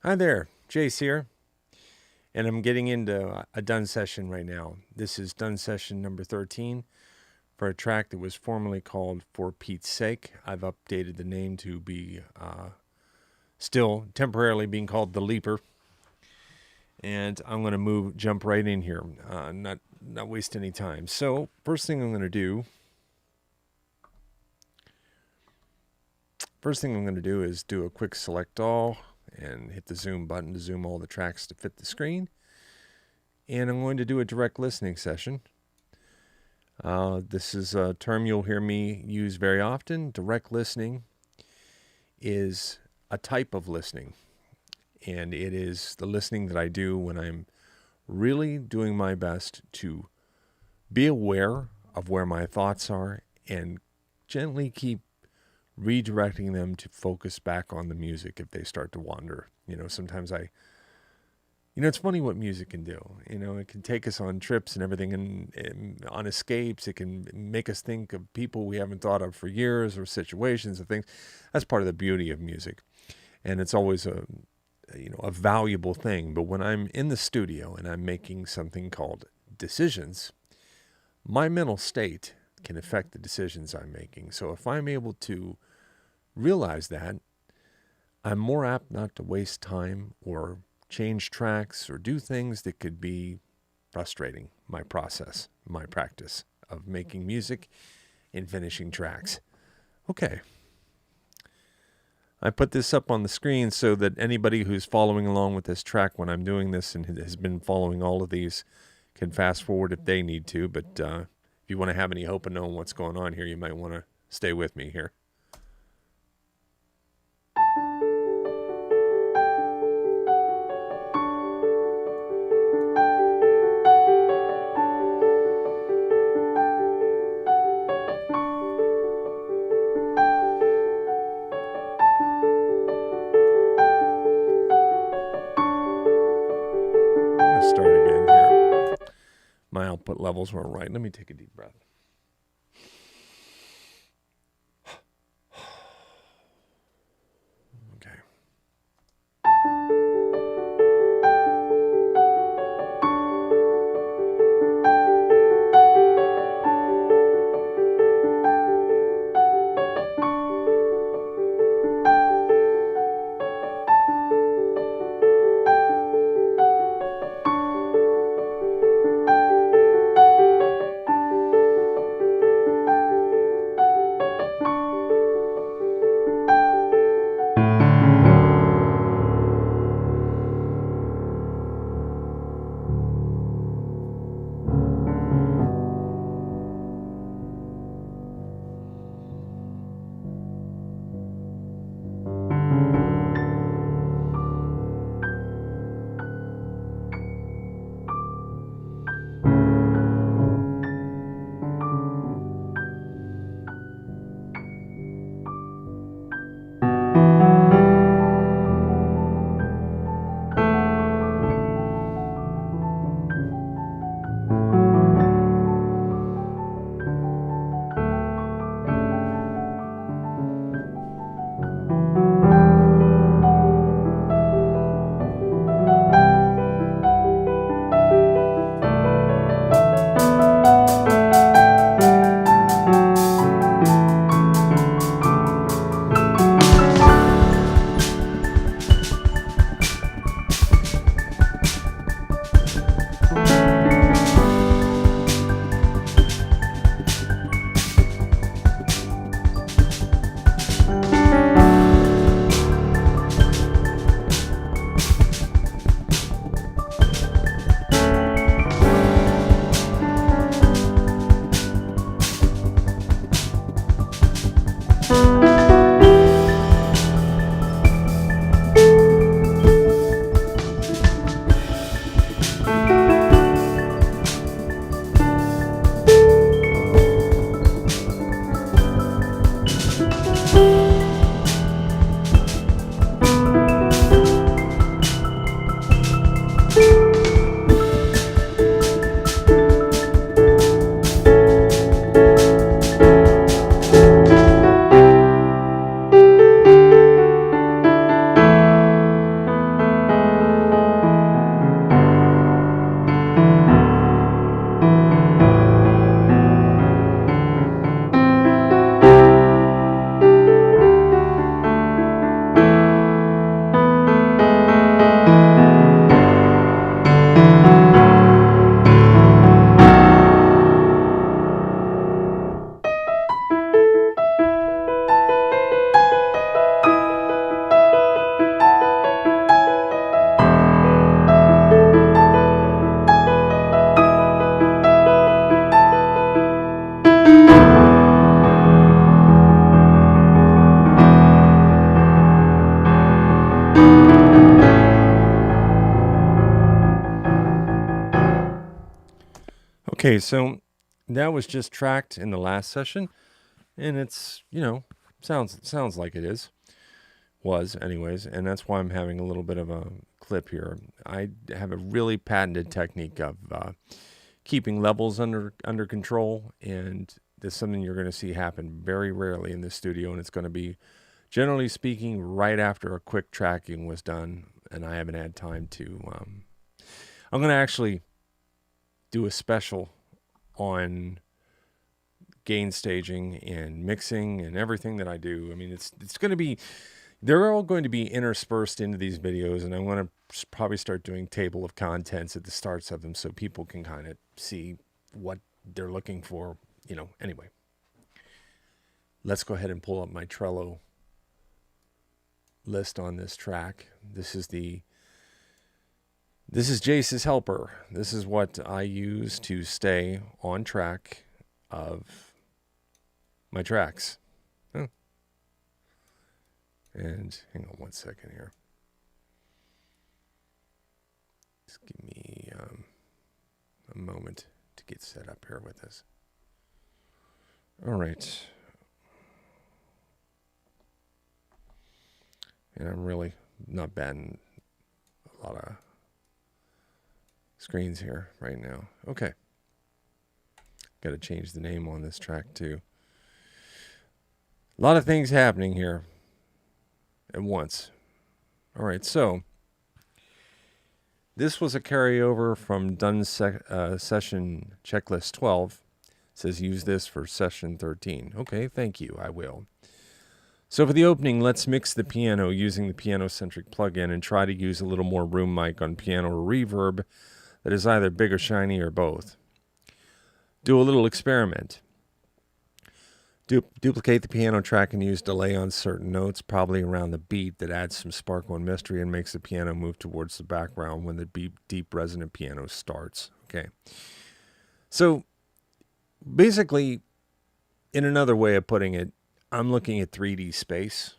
Hi there, Jace here, and I'm getting into a done session right now. This is done session number 13 for a track that was formerly called For Pete's Sake. I've updated the name to be still temporarily being called The Leaper, and I'm going to jump right in here, not waste any time. So, first thing I'm going to do is do a quick select all and hit the zoom button to zoom all the tracks to fit the screen. And I'm going to do a direct listening session. This is a term you'll hear me use very often. Direct listening is a type of listening, and it is the listening that I do when I'm really doing my best to be aware of where my thoughts are and gently keep redirecting them to focus back on the music if they start to wander. Sometimes it's funny what music can do. It can take us on trips and everything and on escapes. It can make us think of people we haven't thought of for years or situations and things. That's part of the beauty of music. And it's always a valuable thing. But when I'm in the studio and I'm making something called decisions, my mental state can affect the decisions I'm making. So if I'm able to realize that, I'm more apt not to waste time or change tracks or do things that could be frustrating my process, my practice of making music and finishing tracks. Okay. I put this up on the screen so that anybody who's following along with this track when I'm doing this and has been following all of these can fast forward if they need to. But if you want to have any hope of knowing what's going on here, you might want to stay with me here. I'm going to start again here. My output levels weren't right. Let me take a deep breath. Okay. Okay, so that was just tracked in the last session, and it's, sounds like it was anyways, and that's why I'm having a little bit of a clip here. I have a really patented technique of keeping levels under control, and this is something you're going to see happen very rarely in the studio, and it's going to be, generally speaking, right after a quick tracking was done, and I haven't had time to. I'm going to actually do a special on gain staging and mixing and everything that I do. I mean, it's going to be, they're all going to be interspersed into these videos, and I'm going to probably start doing table of contents at the starts of them so people can kind of see what they're looking for, anyway. Let's go ahead and pull up my Trello list on this track. This is Jace's helper. This is what I use to stay on track of my tracks. Oh. And hang on one second here. Just give me a moment to get set up here with this. All right. And I'm really not batting a lot of screens here right now. Okay. Got to change the name on this track too. A lot of things happening here at once. All right, so this was a carryover from done session checklist 12. It says use this for session 13. Okay, thank you. I will. So for the opening, let's mix the piano using the piano-centric plugin and try to use a little more room mic on piano or reverb that is either big or shiny or both. Do a little experiment. Duplicate the piano track and use delay on certain notes, probably around the beat, that adds some sparkle and mystery and makes the piano move towards the background when the deep resonant piano starts. Okay. So basically, in another way of putting it, I'm looking at 3D space.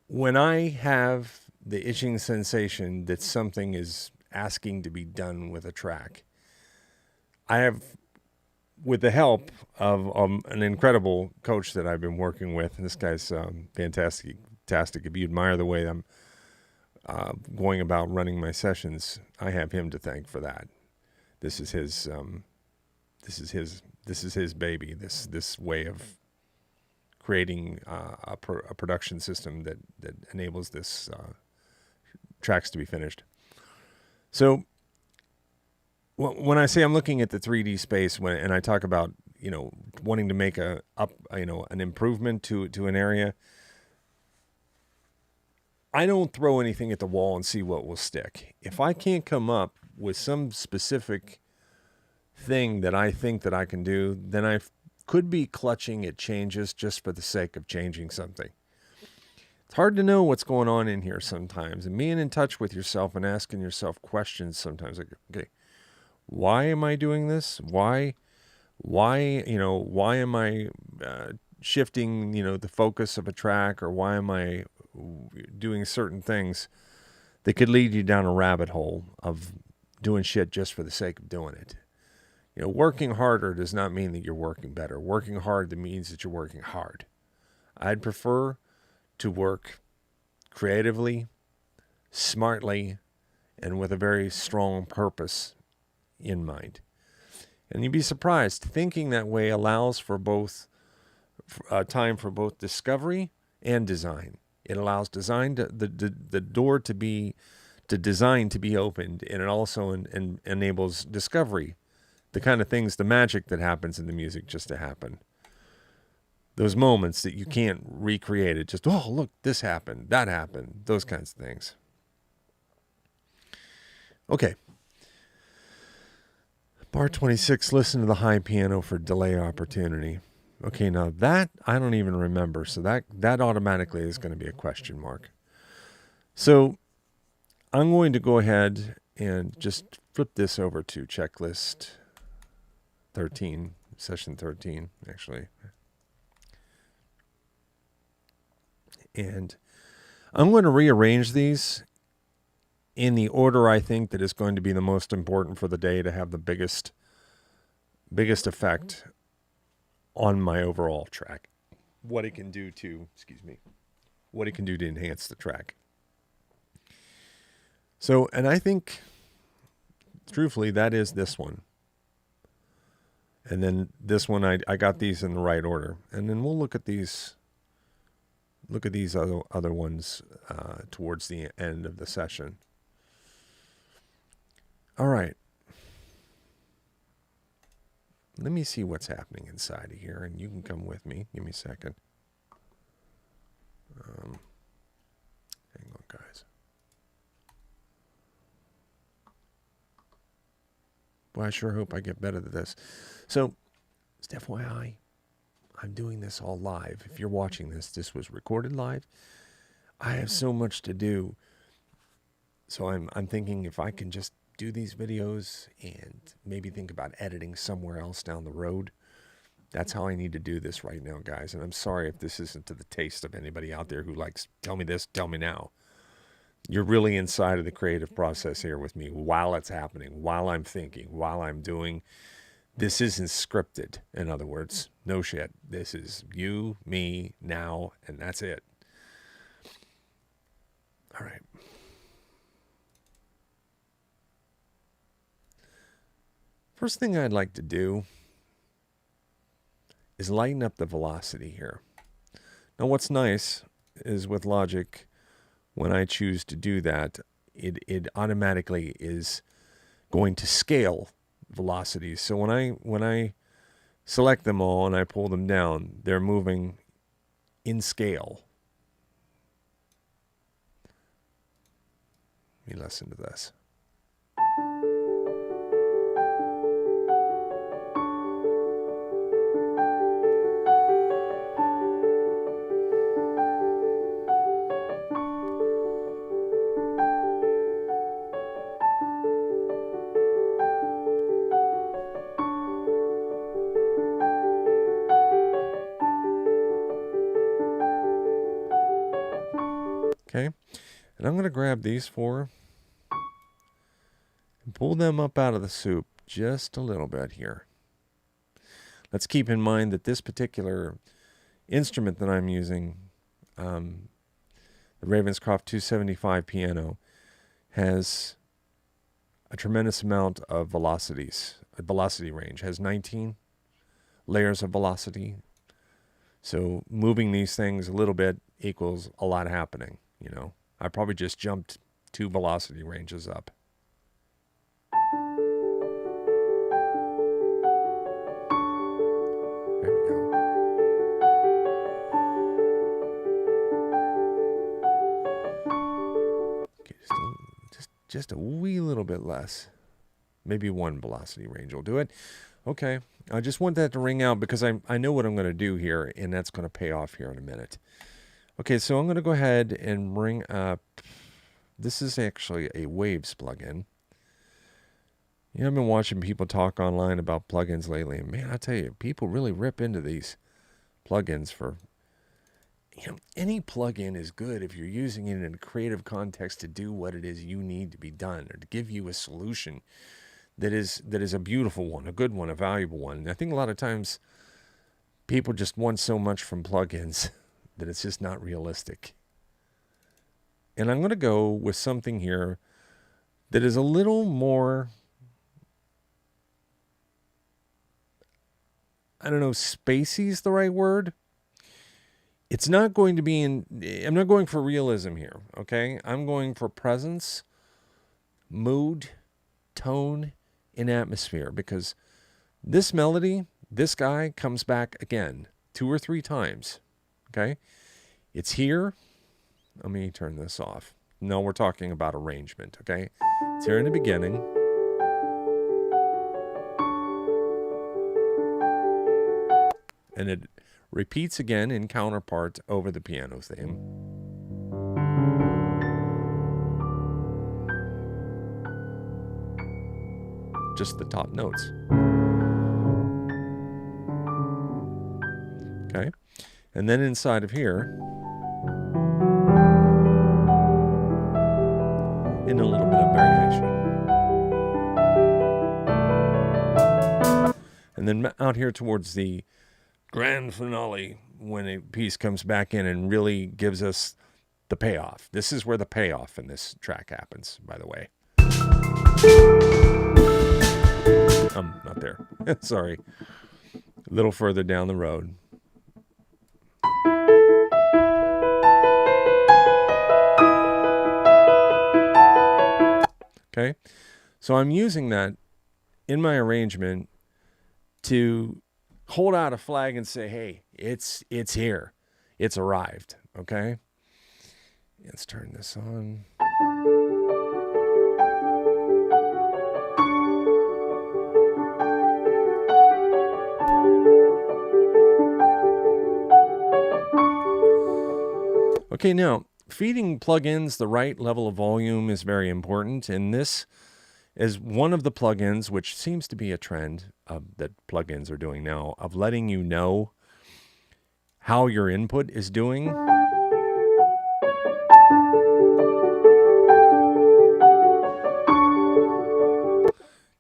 When I have the itching sensation that something is asking to be done with a track, I have, with the help of an incredible coach that I've been working with, and this guy's fantastic. If you admire the way I'm going about running my sessions, I have him to thank for that. This is his baby. This way of creating a production system that enables this tracks to be finished. So when I say I'm looking at the 3D space, and I talk about wanting to make an improvement to an area, I don't throw anything at the wall and see what will stick. If I can't come up with some specific thing that I think that I can do, then I could be clutching at changes just for the sake of changing something. It's hard to know what's going on in here sometimes, and being in touch with yourself and asking yourself questions sometimes, like, okay, why am I doing this? Why am I shifting, the focus of a track, or why am I doing certain things that could lead you down a rabbit hole of doing shit just for the sake of doing it? Working harder does not mean that you're working better. Working hard means that you're working hard. I'd prefer to work creatively, smartly, and with a very strong purpose in mind. And you'd be surprised. Thinking that way allows for both time for both discovery and design. It allows design the door to design to be opened, and it also enables discovery, the kind of things, the magic that happens in the music just to happen. Those moments that you can't recreate it, just, oh, look, this happened, that happened, those kinds of things. Okay. Bar 26, listen to the high piano for delay opportunity. Okay, now that I don't even remember, so that automatically is going to be a question mark. So I'm going to go ahead and just flip this over to checklist 13, session 13, actually. And I'm going to rearrange these in the order I think that is going to be the most important for the day to have the biggest effect on my overall track. What it can do to, what it can do to enhance the track. So, and I think, truthfully, that is this one. And then this one, I got these in the right order. And then we'll look at these other ones towards the end of the session. All right. Let me see what's happening inside of here, and you can come with me. Give me a second. Hang on, guys. Boy, I sure hope I get better at this. So, just FYI, I'm doing this all live. If you're watching this, this was recorded live. I have so much to do. So I'm thinking if I can just do these videos and maybe think about editing somewhere else down the road. That's how I need to do this right now, guys. And I'm sorry if this isn't to the taste of anybody out there who likes, tell me this, tell me now. You're really inside of the creative process here with me while it's happening, while I'm thinking, while I'm doing. This isn't scripted. In other words, no shit. This is you, me, now, and that's it. All right. First thing I'd like to do is lighten up the velocity here. Now what's nice is with Logic, when I choose to do that, it automatically is going to scale velocities. So when I select them all and I pull them down, they're moving in scale. Let me listen to this. Okay, and I'm going to grab these four and pull them up out of the soup just a little bit here. Let's keep in mind that this particular instrument that I'm using, the Ravenscroft 275 piano, has a tremendous amount of velocities. A velocity range has 19 layers of velocity. So moving these things a little bit equals a lot happening. You know, I probably just jumped 2 velocity ranges up. There we go. Okay, just a wee little bit less. Maybe 1 velocity range will do it. Okay, I just want that to ring out because I know what I'm going to do here, and that's going to pay off here in a minute. Okay, so I'm going to go ahead and bring up, this is actually a Waves plugin. You know, I've been watching people talk online about plugins lately, and man, I tell you, people really rip into these plugins for, you know, any plugin is good if you're using it in a creative context to do what it is you need to be done, or to give you a solution that is a beautiful one, a good one, a valuable one. And I think a lot of times people just want so much from plugins that it's just not realistic. And I'm going to go with something here that is a little more, I don't know, spacey is the right word. It's not going to be I'm not going for realism here, okay? I'm going for presence, mood, tone, and atmosphere, because this melody, this guy comes back again 2 or 3 times. Okay, it's here. Let me turn this off. No, we're talking about arrangement. Okay, it's here in the beginning. And it repeats again in counterpart over the piano theme. Just the top notes. Okay. And then inside of here, in a little bit And then out here towards the grand finale, when a piece comes back in and really gives us the payoff. This is where the payoff in this track happens, by the way. Not there. Sorry. A little further down the road. Okay. So I'm using that in my arrangement to hold out a flag and say, hey, it's here. It's arrived. Okay. Let's turn this on. Okay, now, feeding plugins the right level of volume is very important, and this is one of the plugins, which seems to be a trend that plugins are doing now, of letting you know how your input is doing.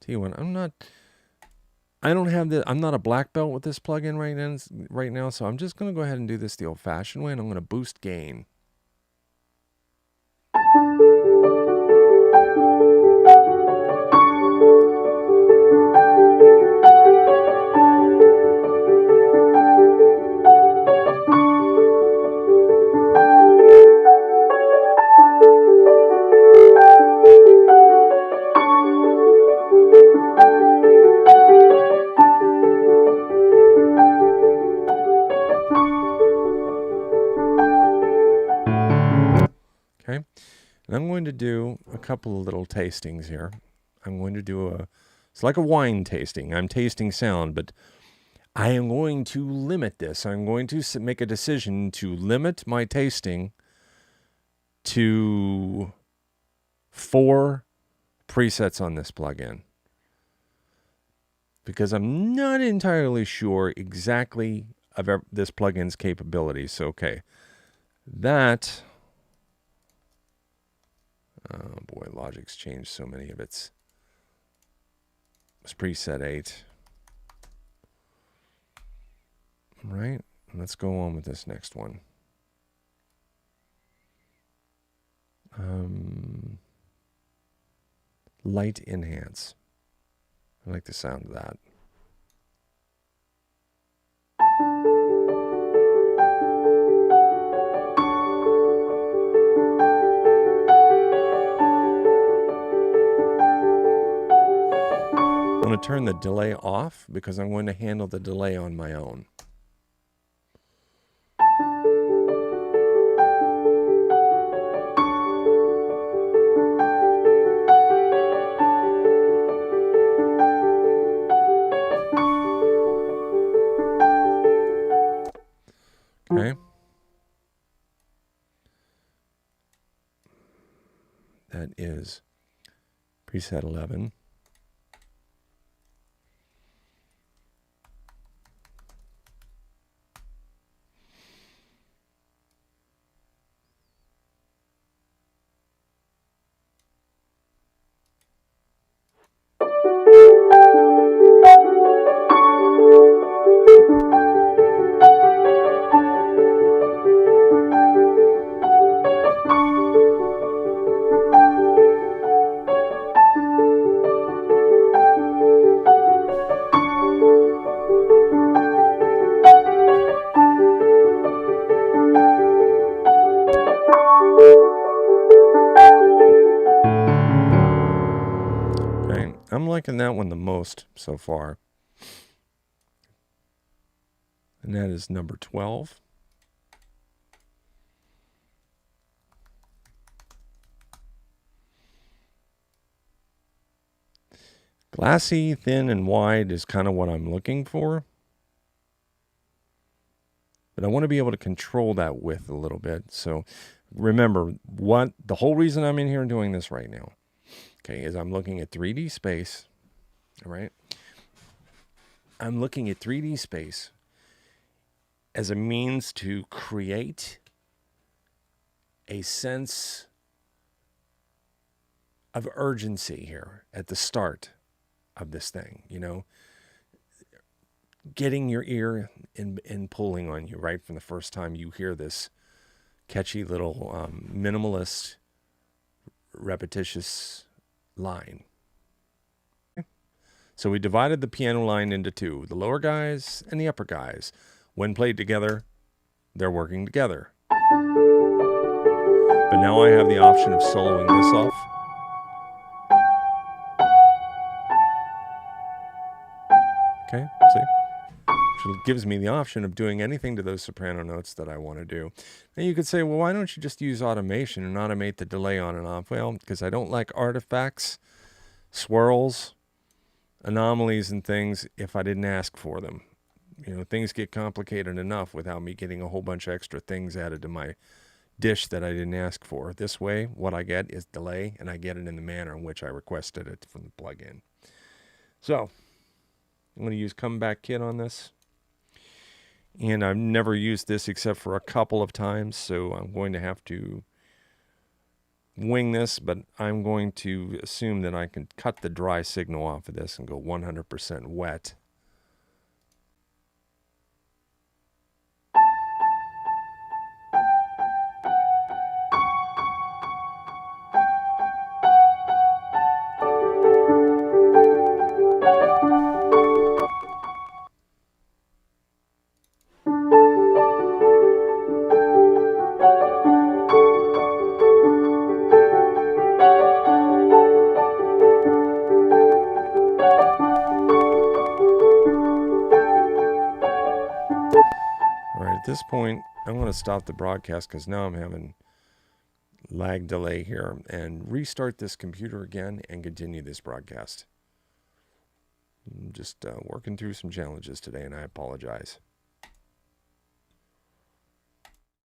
Tell you what, I'm not a black belt with this plugin right now, so I'm just going to go ahead and do this the old-fashioned way, and I'm going to boost gain. Okay, and I'm going to do a couple of little tastings here. I'm going to do it's like a wine tasting. I'm tasting sound, but I am going to limit this. I'm going to make a decision to limit my tasting to 4 presets on this plugin, because I'm not entirely sure exactly of this plugin's capabilities. So, okay, that... Oh boy, Logic's changed so many of its. It's preset 8. Right, let's go on with this next one. Light enhance. I like the sound of that. I'm going to turn the delay off because I'm going to handle the delay on my own. Okay. That is preset 11. I'm liking that one the most so far. And that is number 12. Glassy, thin, and wide is kind of what I'm looking for. But I want to be able to control that width a little bit. So remember, the whole reason I'm in here and doing this right now, okay, is I'm looking at 3D space. All right. I'm looking at 3D space as a means to create a sense of urgency here at the start of this thing. You know, getting your ear and pulling on you right from the first time you hear this catchy little minimalist, repetitious line. So we divided the piano line into two, the lower guys and the upper guys. When played together, they're working together. But now I have the option of soloing this off. Okay, see? So it gives me the option of doing anything to those soprano notes that I want to do. Now you could say, well, why don't you just use automation and automate the delay on and off? Well, because I don't like artifacts, swirls, anomalies, and things if I didn't ask for them. You know, things get complicated enough without me getting a whole bunch of extra things added to my dish that I didn't ask for. This way, what I get is delay, and I get it in the manner in which I requested it from the plugin. So, I'm going to use Comeback Kid on this. And I've never used this except for a couple of times, so I'm going to have to wing this, but I'm going to assume that I can cut the dry signal off of this and go 100% wet. At this point, I'm going to stop the broadcast because now I'm having lag delay here, and restart this computer again and continue this broadcast. I'm just working through some challenges today, and I apologize.